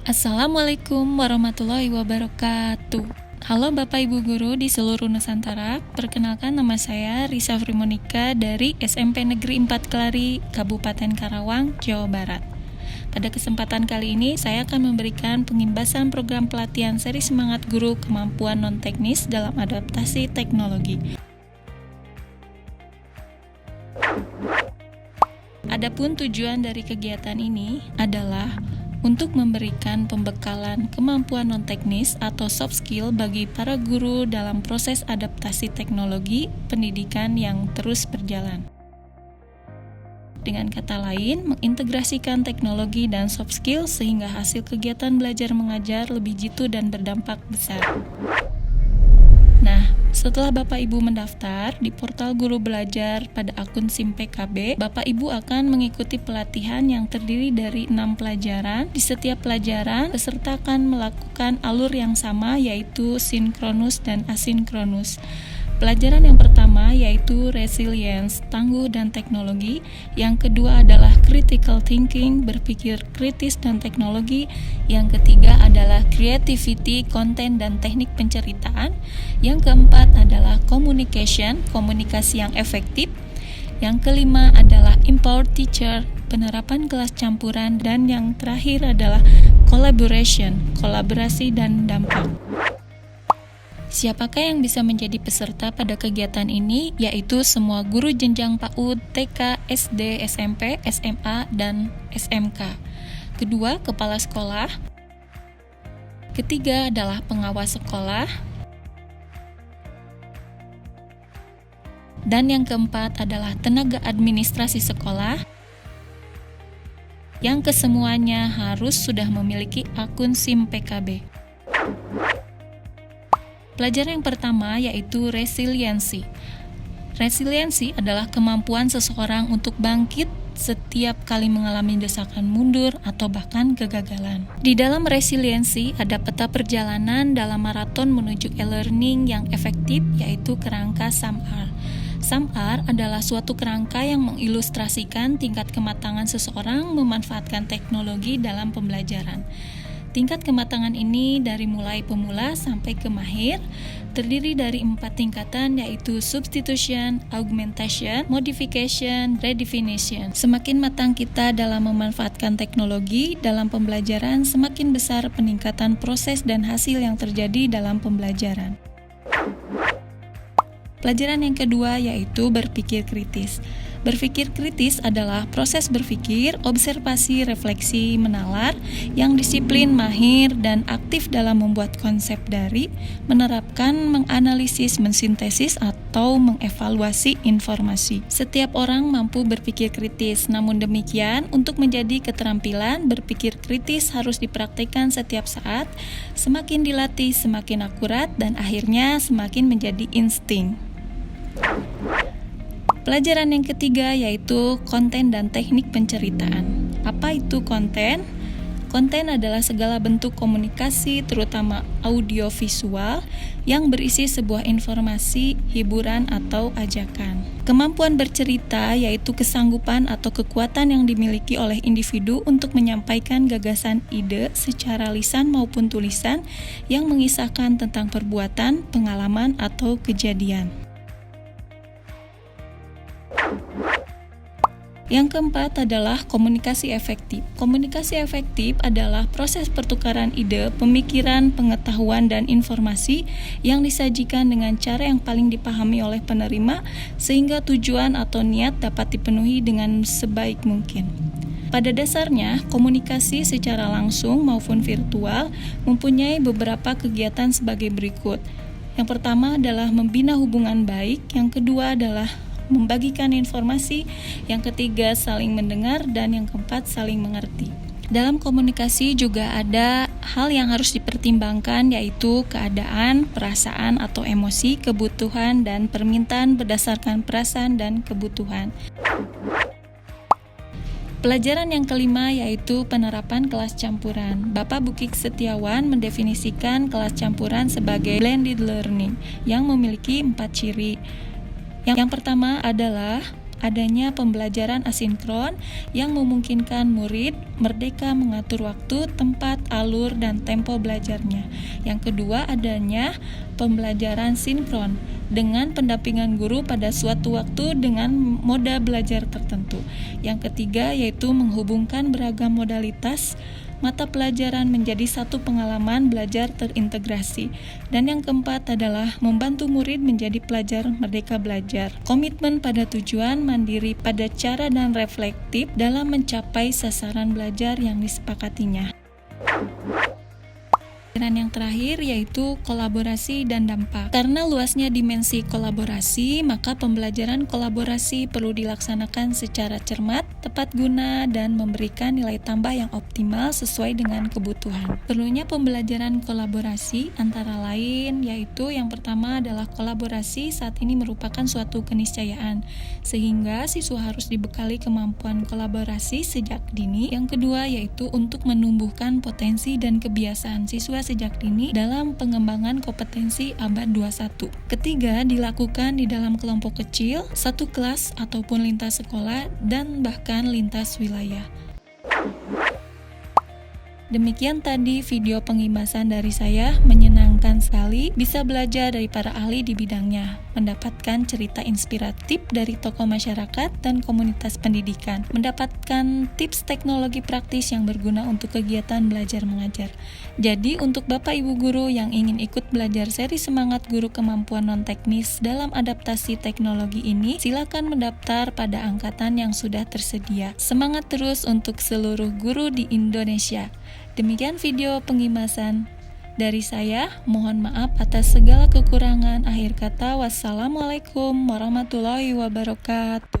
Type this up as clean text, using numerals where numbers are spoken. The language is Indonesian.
Assalamualaikum warahmatullahi wabarakatuh. Halo Bapak Ibu Guru di seluruh Nusantara. Perkenalkan, nama saya Risa Frimonika dari SMP Negeri 4 Kelari, Kabupaten Karawang, Jawa Barat. Pada kesempatan kali ini, saya akan memberikan pengimbasan program pelatihan seri Semangat Guru Kemampuan Non-Teknis dalam Adaptasi Teknologi. Adapun tujuan dari kegiatan ini adalah untuk memberikan pembekalan kemampuan non-teknis atau soft skill bagi para guru dalam proses adaptasi teknologi pendidikan yang terus berjalan. Dengan kata lain, mengintegrasikan teknologi dan soft skill sehingga hasil kegiatan belajar mengajar lebih jitu dan berdampak besar. Nah, setelah Bapak Ibu mendaftar di portal Guru Belajar pada akun SIM PKB, Bapak Ibu akan mengikuti pelatihan yang terdiri dari 6 pelajaran. Di setiap pelajaran, peserta akan melakukan alur yang sama, yaitu sinkronus dan asinkronus. Pelajaran yang pertama yaitu resilience, tangguh dan teknologi. Yang kedua adalah critical thinking, berpikir kritis dan teknologi. Yang ketiga adalah creativity, konten dan teknik penceritaan. Yang keempat adalah communication, komunikasi yang efektif. Yang kelima adalah empower teacher, penerapan kelas campuran. Dan yang terakhir adalah collaboration, kolaborasi dan dampak. Siapakah yang bisa menjadi peserta pada kegiatan ini? Yaitu semua guru jenjang PAUD, TK, SD, SMP, SMA, dan SMK. Kedua, kepala sekolah. Ketiga adalah pengawas sekolah. Dan yang keempat adalah tenaga administrasi sekolah. Yang kesemuanya harus sudah memiliki akun SIM PKB. Pelajaran yang pertama yaitu resiliensi. Resiliensi adalah kemampuan seseorang untuk bangkit setiap kali mengalami desakan mundur atau bahkan kegagalan. Di dalam resiliensi ada peta perjalanan dalam maraton menuju e-learning yang efektif, yaitu kerangka SAMR. SAMR adalah suatu kerangka yang mengilustrasikan tingkat kematangan seseorang memanfaatkan teknologi dalam pembelajaran. Tingkat kematangan ini dari mulai pemula sampai ke mahir, terdiri dari 4 tingkatan, yaitu substitution, augmentation, modification, redefinition. Semakin matang kita dalam memanfaatkan teknologi dalam pembelajaran, semakin besar peningkatan proses dan hasil yang terjadi dalam pembelajaran. Pelajaran yang kedua yaitu berpikir kritis. Berpikir kritis adalah proses berpikir, observasi, refleksi, menalar, yang disiplin, mahir, dan aktif dalam membuat konsep dari, menerapkan, menganalisis, mensintesis, atau mengevaluasi informasi. Setiap orang mampu berpikir kritis, namun demikian, untuk menjadi keterampilan, berpikir kritis harus dipraktikkan setiap saat, semakin dilatih, semakin akurat, dan akhirnya semakin menjadi insting. Pelajaran yang ketiga yaitu konten dan teknik penceritaan. Apa itu konten? Konten adalah segala bentuk komunikasi, terutama audiovisual, yang berisi sebuah informasi, hiburan, atau ajakan. Kemampuan bercerita yaitu kesanggupan atau kekuatan yang dimiliki oleh individu untuk menyampaikan gagasan ide secara lisan maupun tulisan yang mengisahkan tentang perbuatan, pengalaman, atau kejadian. Yang keempat adalah komunikasi efektif. Komunikasi efektif adalah proses pertukaran ide, pemikiran, pengetahuan, dan informasi yang disajikan dengan cara yang paling dipahami oleh penerima sehingga tujuan atau niat dapat dipenuhi dengan sebaik mungkin. Pada dasarnya, komunikasi secara langsung maupun virtual mempunyai beberapa kegiatan sebagai berikut. Yang pertama adalah membina hubungan baik, yang kedua adalah membagikan informasi, yang ketiga saling mendengar, dan yang keempat saling mengerti. Dalam komunikasi juga ada hal yang harus dipertimbangkan, yaitu keadaan, perasaan atau emosi, kebutuhan, dan permintaan berdasarkan perasaan dan kebutuhan. Pelajaran yang kelima yaitu penerapan kelas campuran. Bapak Bukik Setiawan mendefinisikan kelas campuran sebagai blended learning yang memiliki 4 ciri. Yang pertama adalah adanya pembelajaran asinkron yang memungkinkan murid merdeka mengatur waktu, tempat, alur, dan tempo belajarnya. Yang kedua, adanya pembelajaran sinkron dengan pendampingan guru pada suatu waktu dengan moda belajar tertentu. Yang ketiga yaitu menghubungkan beragam modalitas mata pelajaran menjadi satu pengalaman belajar terintegrasi. Dan yang keempat adalah membantu murid menjadi pelajar merdeka belajar. Komitmen pada tujuan, mandiri pada cara dan reflektif dalam mencapai sasaran belajar yang disepakatinya. Dan yang terakhir yaitu kolaborasi dan dampak. Karena luasnya dimensi kolaborasi, maka pembelajaran kolaborasi perlu dilaksanakan secara cermat, tepat guna, dan memberikan nilai tambah yang optimal sesuai dengan kebutuhan. Perlunya pembelajaran kolaborasi antara lain yaitu yang pertama adalah kolaborasi saat ini merupakan suatu keniscayaan, sehingga siswa harus dibekali kemampuan kolaborasi sejak dini. Yang kedua yaitu untuk menumbuhkan potensi dan kebiasaan siswa sejak dini dalam pengembangan kompetensi abad 21. Ketiga, dilakukan di dalam kelompok kecil, satu kelas ataupun lintas sekolah, dan bahkan lintas wilayah. Demikian tadi video pengimasan dari saya, menyenangkan sekali bisa belajar dari para ahli di bidangnya, mendapatkan cerita inspiratif dari tokoh masyarakat dan komunitas pendidikan, mendapatkan tips teknologi praktis yang berguna untuk kegiatan belajar mengajar. Jadi untuk Bapak Ibu guru yang ingin ikut belajar seri Semangat Guru Kemampuan Non-Teknis dalam adaptasi teknologi ini, silakan mendaftar pada angkatan yang sudah tersedia. Semangat terus untuk seluruh guru di Indonesia. Demikian video pengimasan dari saya. Mohon maaf atas segala kekurangan. Akhir kata, wassalamualaikum warahmatullahi wabarakatuh.